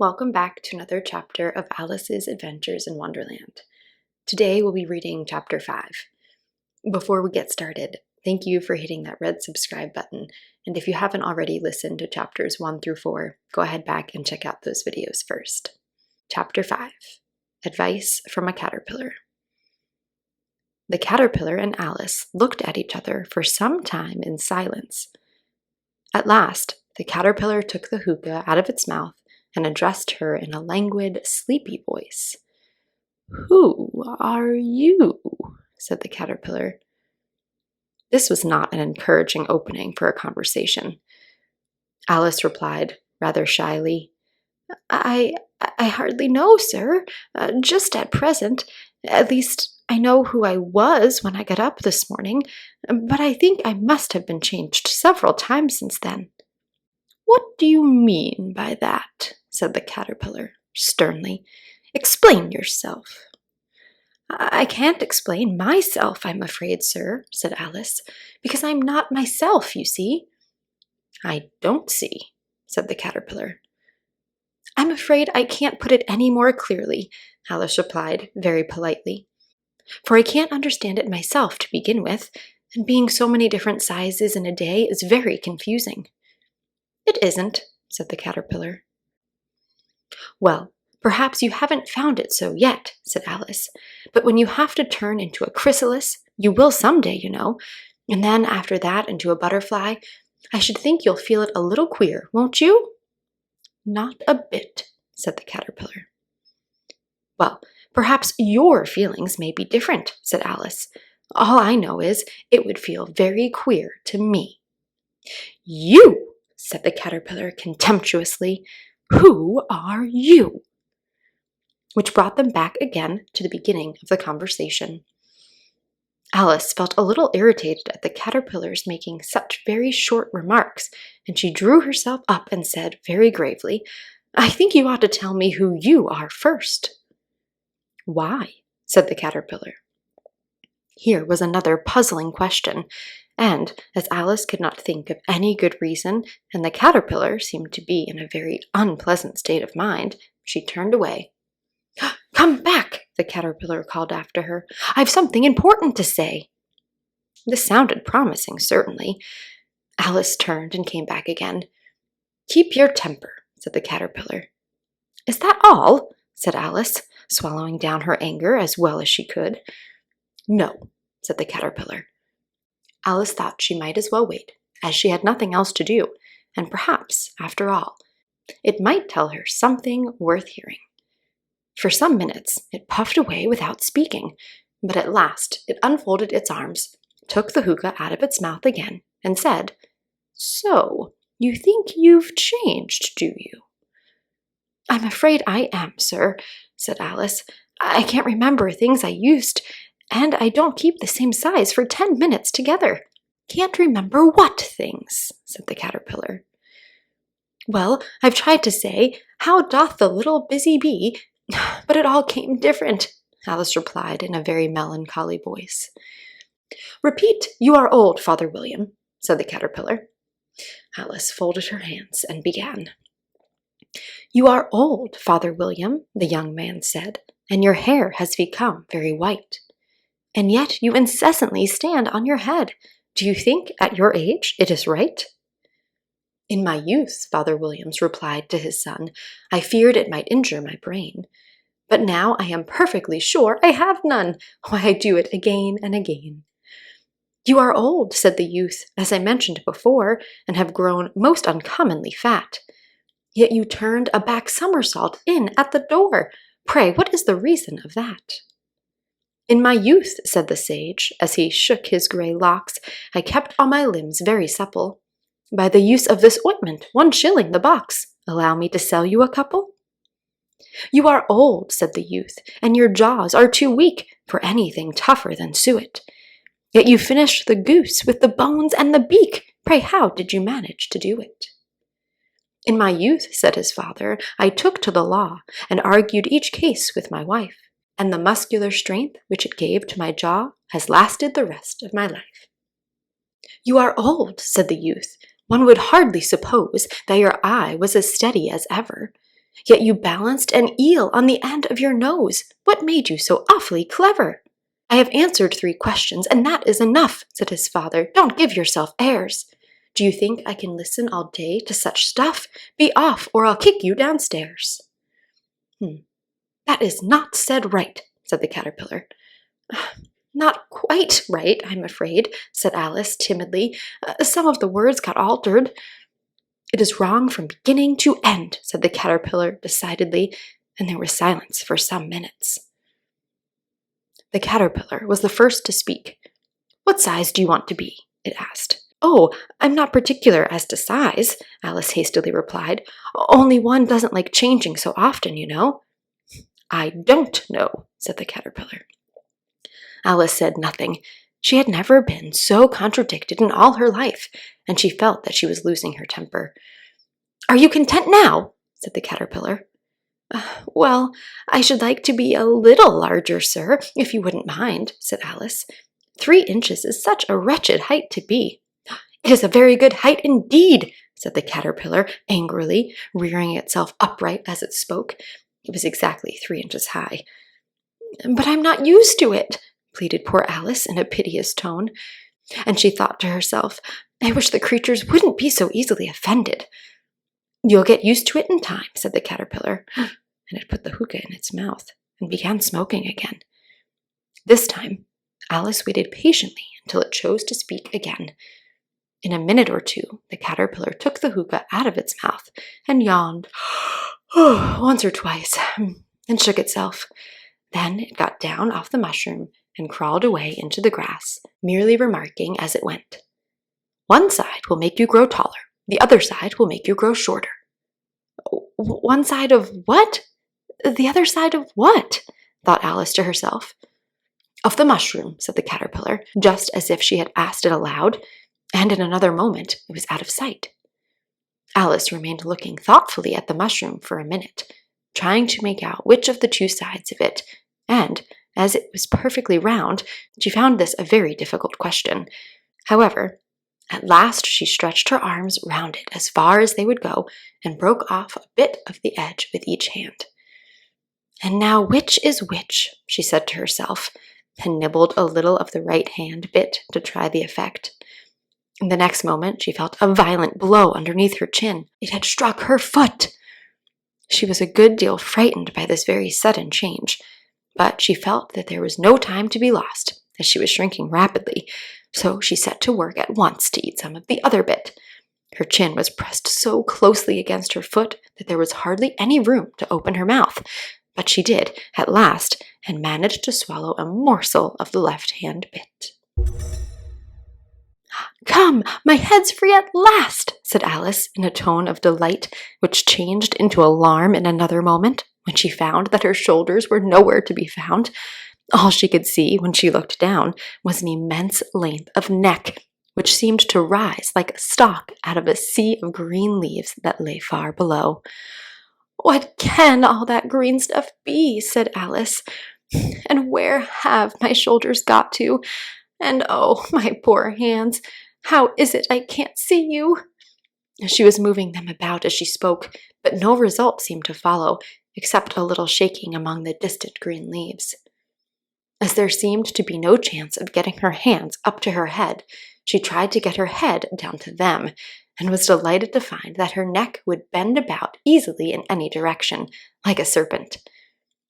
Welcome back to another chapter of Alice's Adventures in Wonderland. Today we'll be reading Chapter 5. Before we get started, thank you for hitting that red subscribe button, and if you haven't already listened to Chapters 1 through 4, go ahead back and check out those videos first. Chapter 5. Advice from a Caterpillar. The caterpillar and Alice looked at each other for some time in silence. At last, the caterpillar took the hookah out of its mouth and addressed her in a languid, sleepy voice. "Who are you?" said the caterpillar. This was not an encouraging opening for a conversation. Alice replied, rather shyly, I hardly know, sir. Just at present. At least, I know who I was when I got up this morning, but I think I must have been changed several times since then." "What do you mean by that?" said the caterpillar, sternly. "Explain yourself." "I can't explain myself, I'm afraid, sir," said Alice, "because I'm not myself, you see." "I don't see," said the caterpillar. "I'm afraid I can't put it any more clearly," Alice replied, very politely, "for I can't understand it myself to begin with, and being so many different sizes in a day is very confusing." "It isn't," said the caterpillar. "Well, perhaps you haven't found it so yet," said Alice, "but when you have to turn into a chrysalis, you will someday, you know, and then after that into a butterfly, I should think you'll feel it a little queer, won't you?" "Not a bit," said the caterpillar. "Well, perhaps your feelings may be different," said Alice. "All I know is it would feel very queer to me." "You!" said the caterpillar contemptuously. "Who are you?" Which brought them back again to the beginning of the conversation. Alice felt a little irritated at the caterpillar's making such very short remarks, and she drew herself up and said very gravely, "I think you ought to tell me who you are first." "Why?" said the caterpillar. Here was another puzzling question, and as Alice could not think of any good reason, and the caterpillar seemed to be in a very unpleasant state of mind, she turned away. "Come back!" the caterpillar called after her. "I've something important to say." This sounded promising, certainly. Alice turned and came back again. "Keep your temper," said the caterpillar. "Is that all?" said Alice, swallowing down her anger as well as she could. "No," said the caterpillar. Alice thought she might as well wait, as she had nothing else to do, and perhaps, after all, it might tell her something worth hearing. For some minutes it puffed away without speaking, but at last it unfolded its arms, took the hookah out of its mouth again, and said, "So, you think you've changed, do you?" "I'm afraid I am, sir," said Alice. "I can't remember things I used, and I don't keep the same size for 10 minutes together." "Can't remember what things?" said the caterpillar. "Well, I've tried to say, 'How doth the little busy bee?' but it all came different," Alice replied in a very melancholy voice. "Repeat, 'You are old, Father William,'" said the caterpillar. Alice folded her hands and began. "You are old, Father William," the young man said, "and your hair has become very white. And yet you incessantly stand on your head. Do you think, at your age, it is right?" "In my youth," Father Williams replied to his son, "I feared it might injure my brain. But now I am perfectly sure I have none. Why, I do it again and again." "You are old," said the youth, "as I mentioned before, and have grown most uncommonly fat. Yet you turned a back somersault in at the door. Pray, what is the reason of that?" "In my youth," said the sage, as he shook his grey locks, "I kept all my limbs very supple. By the use of this ointment, 1 shilling the box. Allow me to sell you a couple?" "You are old," said the youth, "and your jaws are too weak for anything tougher than suet. Yet you finished the goose with the bones and the beak. Pray, how did you manage to do it?" "In my youth," said his father, "I took to the law, and argued each case with my wife, and the muscular strength which it gave to my jaw has lasted the rest of my life." "You are old," said the youth. "One would hardly suppose that your eye was as steady as ever. Yet you balanced an eel on the end of your nose. What made you so awfully clever?" "I have answered 3 questions, and that is enough," said his father. "Don't give yourself airs. Do you think I can listen all day to such stuff? Be off, or I'll kick you downstairs." "That is not said right," said the caterpillar. "Not quite right, I'm afraid," said Alice timidly. "Some of the words got altered." "It is wrong from beginning to end," said the caterpillar decidedly, and there was silence for some minutes. The caterpillar was the first to speak. "What size do you want to be?" it asked. "Oh, I'm not particular as to size," Alice hastily replied. "Only one doesn't like changing so often, you know." "I don't know," said the caterpillar. Alice said nothing. She had never been so contradicted in all her life, and she felt that she was losing her temper. "Are you content now?" said the caterpillar. "Well, I should like to be a little larger, sir, if you wouldn't mind," said Alice. 3 inches is such a wretched height to be." "It is a very good height indeed," said the caterpillar angrily, rearing itself upright as it spoke. It was exactly 3 inches high. "But I'm not used to it," pleaded poor Alice in a piteous tone. And she thought to herself, "I wish the creatures wouldn't be so easily offended." "You'll get used to it in time," said the caterpillar, and it put the hookah in its mouth and began smoking again. This time, Alice waited patiently until it chose to speak again. In a minute or 2, the caterpillar took the hookah out of its mouth and yawned once or twice and shook itself. Then it got down off the mushroom and crawled away into the grass, merely remarking as it went, "One side will make you grow taller. The other side will make you grow shorter." "One side of what? The other side of what?" thought Alice to herself. "Of the mushroom," said the caterpillar, just as if she had asked it aloud, and in another moment it was out of sight. Alice remained looking thoughtfully at the mushroom for a minute, trying to make out which of the 2 sides of it, and, as it was perfectly round, she found this a very difficult question. However, at last she stretched her arms round it as far as they would go and broke off a bit of the edge with each hand. "And now which is which?" she said to herself, and nibbled a little of the right hand bit to try the effect. In the next moment she felt a violent blow underneath her chin. It had struck her foot. She was a good deal frightened by this very sudden change, but she felt that there was no time to be lost, as she was shrinking rapidly, so she set to work at once to eat some of the other bit. Her chin was pressed so closely against her foot that there was hardly any room to open her mouth, but she did, at last, and managed to swallow a morsel of the left-hand bit. "Come, my head's free at last," said Alice in a tone of delight, which changed into alarm in another moment, when she found that her shoulders were nowhere to be found. All she could see, when she looked down, was an immense length of neck, which seemed to rise like a stalk out of a sea of green leaves that lay far below. "What can all that green stuff be?" said Alice. "And where have my shoulders got to? And oh, my poor hands, how is it I can't see you?" She was moving them about as she spoke, but no result seemed to follow, except a little shaking among the distant green leaves. As there seemed to be no chance of getting her hands up to her head, she tried to get her head down to them, and was delighted to find that her neck would bend about easily in any direction, like a serpent.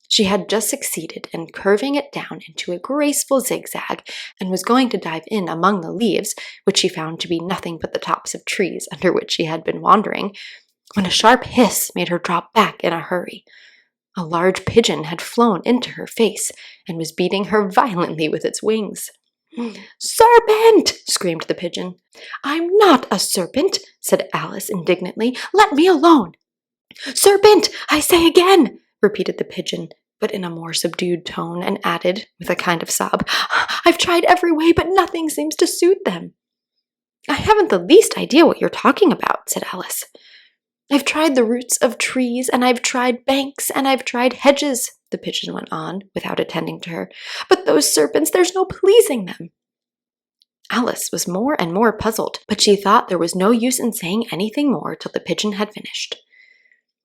She had just succeeded in curving it down into a graceful zigzag, and was going to dive in among the leaves, which she found to be nothing but the tops of trees under which she had been wandering, when a sharp hiss made her drop back in a hurry. A large pigeon had flown into her face, and was beating her violently with its wings. "Serpent!" screamed the pigeon. "I'm not a serpent," said Alice indignantly. "Let me alone." "Serpent, I say again," repeated the pigeon, but in a more subdued tone, and added, with a kind of sob, "I've tried every way, but nothing seems to suit them." "I haven't the least idea what you're talking about," said Alice. "I've tried the roots of trees, and I've tried banks, and I've tried hedges," the pigeon went on, without attending to her. "But those serpents, there's no pleasing them." Alice was more and more puzzled, but she thought there was no use in saying anything more till the pigeon had finished.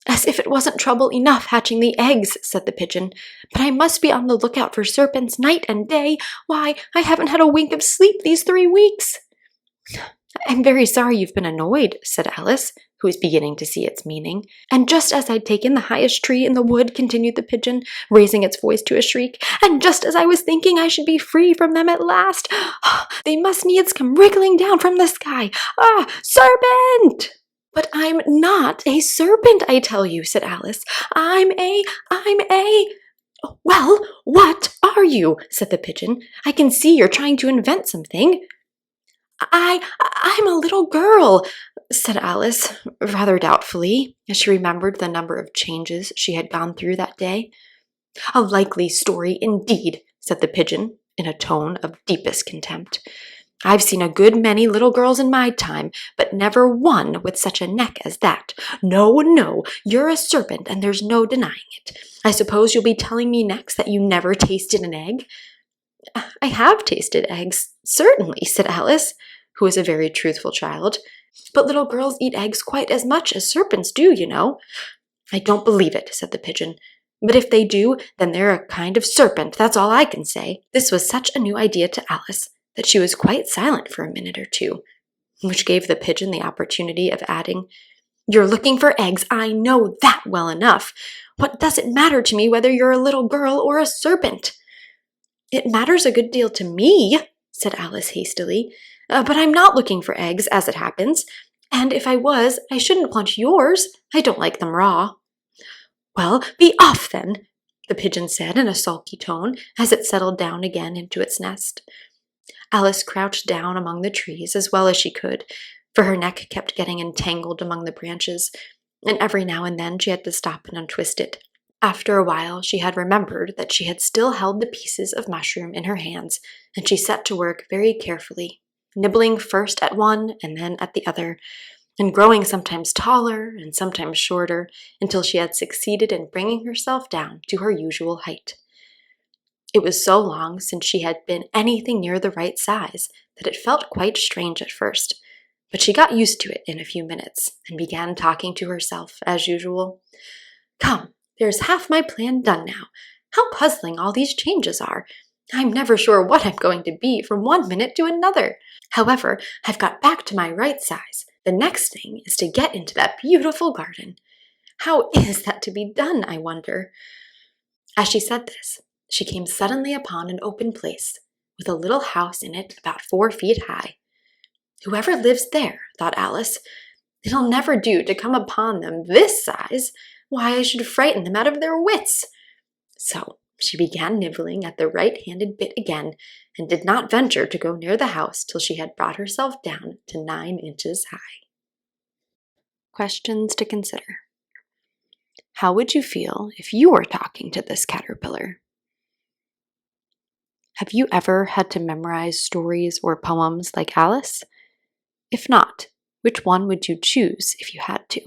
As if it wasn't trouble enough hatching the eggs, said the pigeon, but I must be on the lookout for serpents night and day. Why, I haven't had a wink of sleep these 3 weeks. I'm very sorry you've been annoyed, said Alice, who was beginning to see its meaning. And just as I'd taken the highest tree in the wood, continued the pigeon, raising its voice to a shriek, and just as I was thinking I should be free from them at last, they must needs come wriggling down from the sky. Ah, serpent! But I'm not a serpent, I tell you, said Alice. I'm a... Well, what are you? Said the pigeon. I can see you're trying to invent something. I'm a little girl, said Alice, rather doubtfully, as she remembered the number of changes she had gone through that day. A likely story indeed, said the pigeon, in a tone of deepest contempt. I've seen a good many little girls in my time, but never one with such a neck as that. No, no, you're a serpent, and there's no denying it. I suppose you'll be telling me next that you never tasted an egg? I have tasted eggs, certainly, said Alice, who was a very truthful child. But little girls eat eggs quite as much as serpents do, you know. I don't believe it, said the pigeon. But if they do, then they're a kind of serpent, that's all I can say. This was such a new idea to Alice that she was quite silent for a minute or two, which gave the pigeon the opportunity of adding, You're looking for eggs, I know that well enough. What does it matter to me whether you're a little girl or a serpent? It matters a good deal to me, said Alice hastily, but I'm not looking for eggs, as it happens, and if I was, I shouldn't want yours. I don't like them raw. Well, be off then, the pigeon said in a sulky tone as it settled down again into its nest. Alice crouched down among the trees as well as she could, for her neck kept getting entangled among the branches, and every now and then she had to stop and untwist it. After a while, she had remembered that she had still held the pieces of mushroom in her hands, and she set to work very carefully, nibbling first at one and then at the other, and growing sometimes taller and sometimes shorter until she had succeeded in bringing herself down to her usual height. It was so long since she had been anything near the right size that it felt quite strange at first, but she got used to it in a few minutes and began talking to herself as usual. Come, there's half my plan done now. How puzzling all these changes are. I'm never sure what I'm going to be from one minute to another. However, I've got back to my right size. The next thing is to get into that beautiful garden. How is that to be done, I wonder? As she said this, she came suddenly upon an open place, with a little house in it about 4 feet high. Whoever lives there, thought Alice, it'll never do to come upon them this size. Why, I should frighten them out of their wits. So she began nibbling at the right-handed bit again, and did not venture to go near the house till she had brought herself down to 9 inches high. Questions to consider. How would you feel if you were talking to this caterpillar? Have you ever had to memorize stories or poems like Alice? If not, which one would you choose if you had to?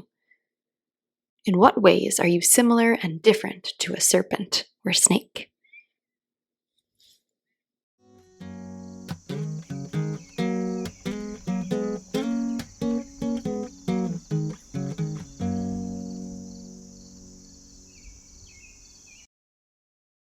In what ways are you similar and different to a serpent or snake?